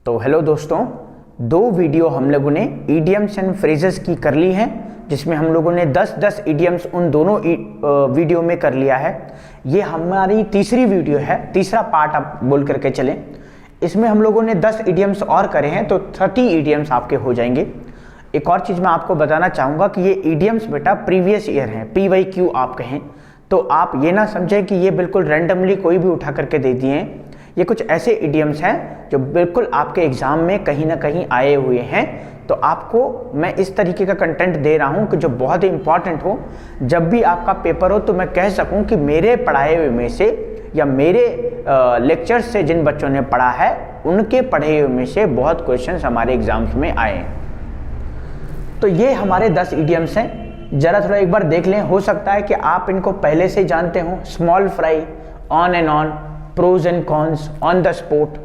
तो हेलो दोस्तों, दो वीडियो हम लोगों ने ईडियम्स एंड फ्रेजेस की कर ली हैं, जिसमें हम लोगों ने 10-10 ईडियम्स उन दोनों वीडियो में कर लिया है। ये हमारी तीसरी वीडियो है, तीसरा पार्ट आप बोल करके चलें। इसमें हम लोगों ने 10 ईडियम्स और करे हैं, तो 30 ईडियम्स आपके हो जाएंगे। एक और चीज़ मैं आपको बताना चाहूँगा कि ये ईडियम्स बेटा प्रीवियस ईयर हैं, PYQ आप कहें तो आप ये ना समझें कि ये बिल्कुल रैंडमली कोई भी उठा करके दे दिए हैं। ये कुछ ऐसे इडियम्स हैं जो बिल्कुल आपके एग्जाम में कहीं ना कहीं आए हुए हैं। तो आपको मैं इस तरीके का कंटेंट दे रहा हूं कि जो बहुत ही इंपॉर्टेंट हो। जब भी आपका पेपर हो तो मैं कह सकूं कि मेरे पढ़ाए हुए में से या मेरे लेक्चर्स से जिन बच्चों ने पढ़ा है उनके पढ़े हुए में से बहुत क्वेश्चंस हमारे एग्जाम्स में आए हैं। तो ये हमारे 10 इडियम्स हैं, जरा थोड़ा एक बार देख लें। हो सकता है कि आप इनको पहले से जानते हो। Small fry, on and on, pros and cons, on the spot,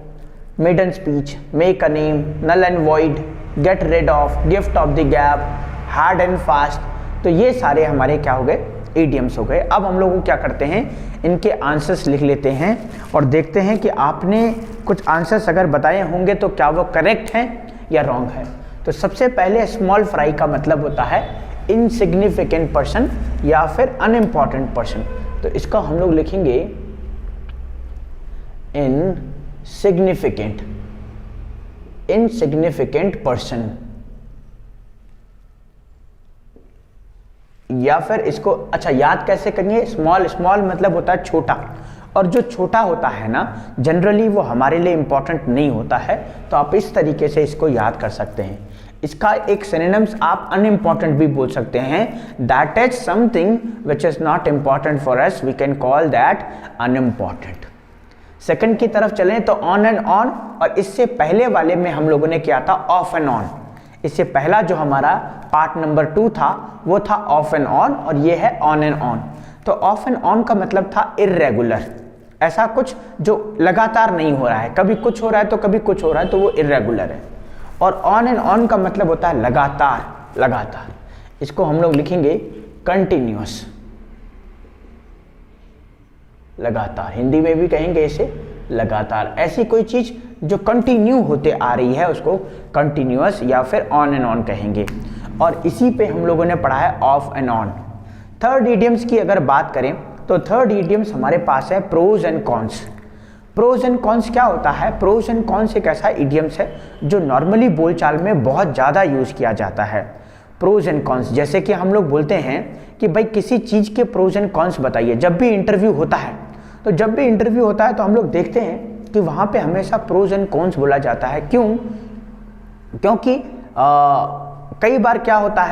maiden speech, make a name, null and void, get rid of, gift of the gab, hard and fast. तो ये सारे हमारे क्या हो गए, इडियम्स हो गए। अब हम लोग क्या करते हैं, इनके आंसर्स लिख लेते हैं और देखते हैं कि आपने कुछ आंसर्स अगर बताए होंगे तो क्या वो करेक्ट हैं या रॉन्ग है। तो सबसे पहले स्मॉल फ्राई का मतलब होता है इनसिग्निफिकेंट पर्सन या फिर अनइम्पॉर्टेंट पर्सन। तो इसका हम लोग लिखेंगे इनसिग्निफिकेंट पर्सन, या फिर इसको अच्छा याद कैसे करेंगे। स्मॉल मतलब होता है छोटा, और जो छोटा होता है ना जनरली वो हमारे लिए इंपॉर्टेंट नहीं होता है। तो आप इस तरीके से इसको याद कर सकते हैं। इसका एक सिनोनिम्स आप अनइम्पॉर्टेंट भी बोल सकते हैं। That is something which is not important for us, we can call that unimportant. Second की तरफ चलें तो ऑन एंड ऑन, और इससे पहले वाले में हम लोगों ने किया था ऑफ एंड ऑन। इससे पहला जो हमारा पार्ट नंबर 2 था वो था ऑफ एंड ऑन, और ये है ऑन एंड ऑन। तो ऑफ एंड ऑन का मतलब था इर्रेगुलर, ऐसा कुछ जो लगातार नहीं हो रहा है, कभी कुछ हो रहा है तो कभी कुछ हो रहा है, तो वो इर्रेगुलर है। और ऑन एंड ऑन का मतलब होता है लगातार। इसको हम लोग लिखेंगे कंटिन्यूअस, लगातार। हिंदी में भी कहेंगे इसे लगातार। ऐसी कोई चीज जो कंटिन्यू होते आ रही है उसको कंटिन्यूअस या फिर ऑन एंड ऑन कहेंगे। और इसी पे हम लोगों ने पढ़ा है of and on. Third idioms की अगर बात करें तो थर्ड इडियम्स हमारे पास है pros and cons. Pros and cons क्या होता है? प्रोज एंड कॉन्स एक ऐसा इडियम्स है जो नॉर्मली बोलचाल में बहुत ज़्यादा यूज किया जाता है। प्रोज एंड कॉन्स, जैसे कि हम लोग बोलते हैं कि भाई किसी चीज़ के प्रोज एंड कॉन्स बताइए। जब भी इंटरव्यू होता है तो हम लोग देखते हैं कि वहाँ पे हमेशा प्रोज एंड कॉन्स बोला जाता है। क्यों? क्योंकि कई बार क्या होता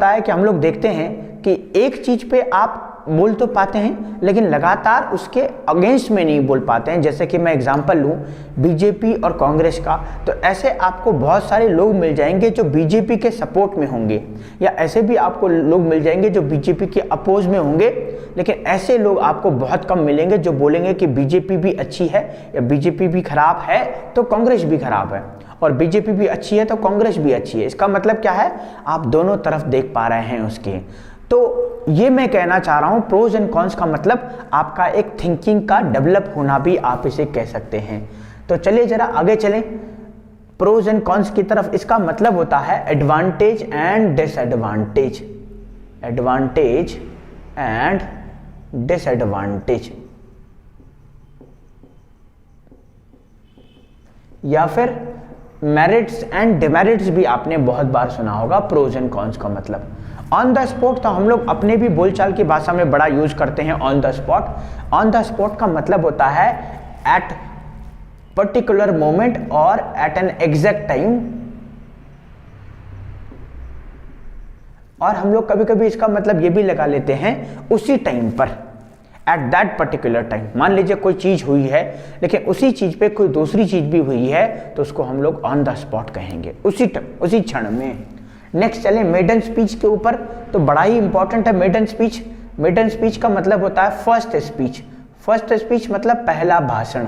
है कि हम लोग देखते हैं कि एक चीज़ पे आप बोल तो पाते हैं लेकिन लगातार उसके अगेंस्ट में नहीं बोल पाते हैं। जैसे कि मैं एग्जांपल लूँ बीजेपी और कांग्रेस का, तो ऐसे आपको बहुत सारे लोग मिल जाएंगे जो बीजेपी के सपोर्ट में होंगे, या ऐसे भी आपको लोग मिल जाएंगे जो बीजेपी के अपोज में होंगे। लेकिन ऐसे लोग आपको बहुत कम मिलेंगे जो बोलेंगे कि बीजेपी भी अच्छी है या बीजेपी भी खराब है तो कांग्रेस भी खराब है, और बीजेपी भी अच्छी है तो कांग्रेस भी अच्छी है। इसका मतलब क्या है, आप दोनों तरफ देख पा रहे हैं उसके। तो ये मैं कहना चाह रहा हूं, प्रोज एंड कॉन्स का मतलब आपका एक थिंकिंग का डेवलप होना भी आप इसे कह सकते हैं। तो चलिए जरा आगे चलें प्रोज एंड कॉन्स की तरफ। इसका मतलब होता है advantage and disadvantage, advantage and disadvantage, या फिर मेरिट्स एंड डिमेरिट्स भी आपने बहुत बार सुना होगा। प्रोज एंड कॉन्स का मतलब ऑन द स्पॉट, तो हम लोग अपने भी बोलचाल की भाषा में बड़ा यूज करते हैं on the spot. On the spot का मतलब होता है एट पर्टिकुलर मोमेंट और एट एन एग्जैक्ट टाइम। और हम लोग कभी कभी इसका मतलब ये भी लगा लेते हैं उसी टाइम पर, एट दैट पर्टिकुलर टाइम। मान लीजिए कोई चीज हुई है लेकिन उसी चीज पे कोई दूसरी चीज भी हुई है तो उसको हम लोग ऑन द स्पॉट कहेंगे, उसी क्षण में। नेक्स्ट चले मेडन स्पीच के ऊपर, तो बड़ा ही इंपॉर्टेंट है मेडन स्पीच। मेडन स्पीच का मतलब होता है फर्स्ट स्पीच। फर्स्ट स्पीच मतलब पहला भाषण,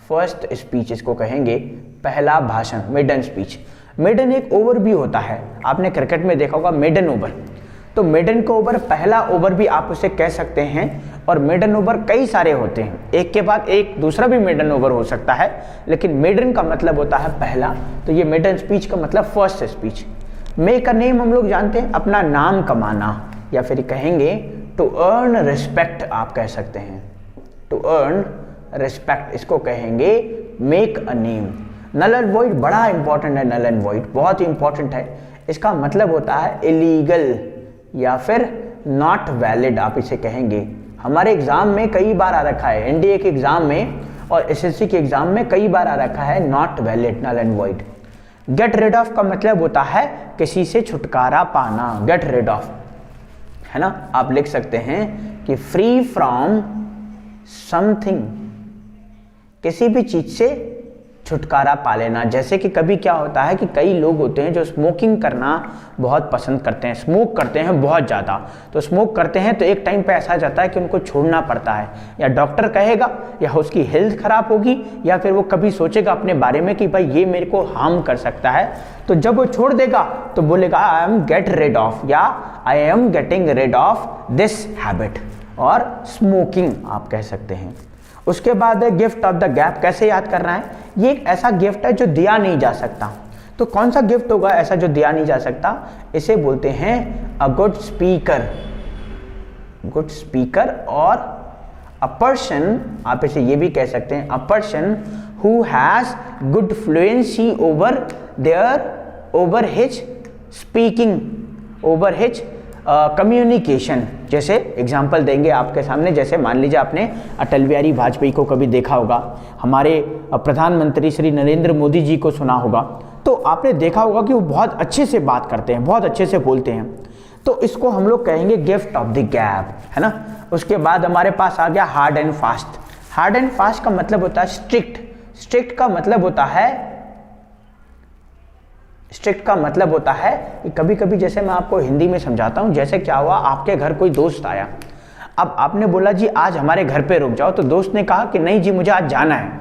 फर्स्ट स्पीच इसको कहेंगे, पहला भाषण, मेडन स्पीच। मेडन एक ओवर भी होता है, आपने क्रिकेट में देखा होगा मेडन ओवर। तो मेडन का ओवर, पहला ओवर भी आप उसे कह सकते हैं। और मेडन ओवर कई सारे होते हैं, एक के बाद एक दूसरा भी मेडन ओवर हो सकता है, लेकिन मेडन का मतलब होता है पहला, तो ये मेडन स्पीच का मतलब first speech. Make a name हम लोग जानते हैं, अपना नाम कमाना, या फिर कहेंगे टू अर्न रिस्पेक्ट, आप कह सकते हैं टू अर्न रिस्पेक्ट, इसको कहेंगे make a name. Null and void बड़ा इंपॉर्टेंट है, नल एंड वॉइड बहुत ही इंपॉर्टेंट है। इसका मतलब होता है इलीगल या फिर नॉट वैलिड, आप इसे कहेंगे। हमारे एग्जाम में कई बार आ रखा है, एनडीए के एग्जाम में और एसएससी के एग्जाम में कई बार आ रखा है not valid, null and void. Get rid of का मतलब होता है किसी से छुटकारा पाना, गेट रिड ऑफ, है ना। आप लिख सकते हैं कि फ्री फ्रॉम समथिंग, किसी भी चीज से छुटकारा पा लेना। जैसे कि कभी क्या होता है कि कई लोग होते हैं जो स्मोकिंग करना बहुत पसंद करते हैं, स्मोक करते हैं बहुत ज़्यादा, तो स्मोक करते हैं तो एक टाइम पे ऐसा जाता है कि उनको छोड़ना पड़ता है, या डॉक्टर कहेगा या उसकी हेल्थ खराब होगी, या फिर वो कभी सोचेगा अपने बारे में कि भाई ये मेरे को हार्म कर सकता है, तो जब वो छोड़ देगा तो बोलेगा I am get rid of या I am getting rid of this habit, और स्मोकिंग आप कह सकते हैं। उसके बाद है गिफ्ट ऑफ द गैप, कैसे याद करना है, ये एक ऐसा गिफ्ट है जो दिया नहीं जा सकता। तो कौन सा गिफ्ट होगा ऐसा जो दिया नहीं जा सकता, इसे बोलते हैं a good speaker, good speaker, और अ पर्सन, आप इसे ये भी कह सकते हैं a person who has good fluency over his speaking, over his communication. जैसे एग्जाम्पल देंगे आपके सामने, जैसे मान लीजिए आपने अटल बिहारी वाजपेयी को कभी देखा होगा, हमारे प्रधानमंत्री श्री नरेंद्र मोदी जी को सुना होगा, तो आपने देखा होगा कि वो बहुत अच्छे से बात करते हैं, बहुत अच्छे से बोलते हैं, तो इसको हम लोग कहेंगे गिफ्ट ऑफ द गैप, है ना। उसके बाद हमारे पास आ गया hard and fast. Hard and fast का मतलब होता है स्ट्रिक्ट, स्ट्रिक्ट का मतलब होता है, स्ट्रिक्ट का मतलब होता है कि कभी कभी, जैसे मैं आपको हिंदी में समझाता हूं, जैसे क्या हुआ, आपके घर कोई दोस्त आया, अब आपने बोला जी आज हमारे घर पे रुक जाओ, तो दोस्त ने कहा कि नहीं जी मुझे आज जाना है,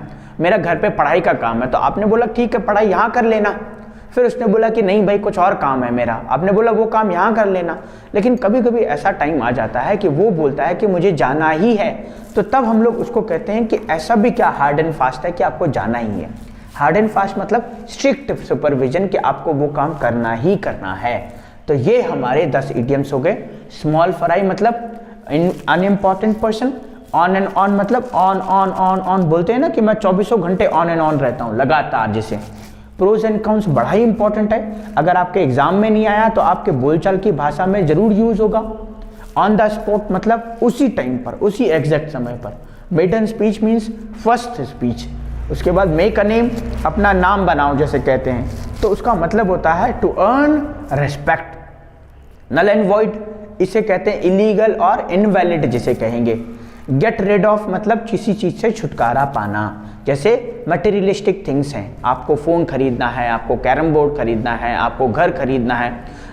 मेरा घर पे पढ़ाई का काम है, तो आपने बोला ठीक है पढ़ाई यहाँ कर लेना। फिर उसने बोला कि नहीं भाई कुछ और काम है मेरा, आपने बोला वो काम यहाँ कर लेना। लेकिन कभी कभी ऐसा टाइम आ जाता है कि वो बोलता है कि मुझे जाना ही है, तो तब हम लोग उसको कहते हैं कि ऐसा भी क्या हार्ड एंड फास्ट है कि आपको जाना ही है। हार्ड एंड फास्ट मतलब स्ट्रिक्ट सुपरविजन कि आपको वो काम करना ही करना है। तो ये हमारे 10 इडियम्स हो गए। स्मॉल फ्राई मतलब unimportant person, on and on मतलब ऑन ऑन ऑन ऑन, बोलते हैं ना कि मैं 24 घंटे ऑन एंड ऑन रहता हूँ लगातार। जैसे प्रोज एंड काउंट्स बड़ा ही इंपॉर्टेंट है, अगर आपके एग्जाम में नहीं आया तो आपके बोलचाल की भाषा में जरूर यूज होगा। ऑन द स्पॉट मतलब उसी टाइम पर, उसी एग्जैक्ट समय पर। Maiden speech means first speech. उसके बाद मेक अ नेम, अपना नाम बनाओ जैसे कहते हैं, तो उसका मतलब होता है to earn respect. Null and void इसे कहते हैं इलीगल और इनवैलिड जिसे कहेंगे। गेट रिड ऑफ मतलब किसी चीज से छुटकारा पाना, जैसे मटेरियलिस्टिक थिंग्स हैं, आपको फ़ोन खरीदना है, आपको कैरम बोर्ड खरीदना है, आपको घर खरीदना है,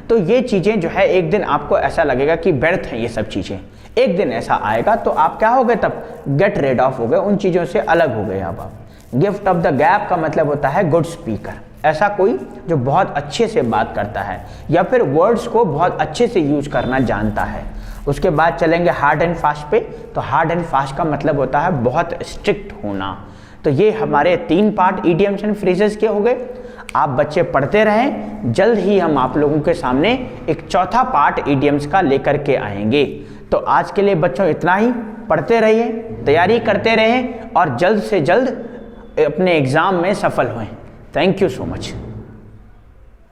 तो ये चीज़ें जो है एक दिन आपको ऐसा लगेगा कि व्यर्थ हैं ये सब चीज़ें, एक दिन ऐसा आएगा तो आप क्या हो गए, तब गेट रिड ऑफ हो गए, उन चीज़ों से अलग हो गए अब आप। गिफ्ट ऑफ द गैप का मतलब होता है गुड स्पीकर, ऐसा कोई जो बहुत अच्छे से बात करता है या फिर वर्ड्स को बहुत अच्छे से यूज करना जानता है। उसके बाद चलेंगे हार्ड एंड फास्ट पे, तो हार्ड एंड फास्ट का मतलब होता है बहुत स्ट्रिक्ट होना। तो ये हमारे 3 पार्ट इडियम्स एंड फ्रेजेस के हो गए। आप बच्चे पढ़ते रहें, जल्द ही हम आप लोगों के सामने एक चौथा पार्ट इडियम्स का लेकर के आएंगे। तो आज के लिए बच्चों इतना ही, पढ़ते रहिए, तैयारी करते रहें और जल्द से जल्द अपने एग्जाम में सफल हों। Thank you so much.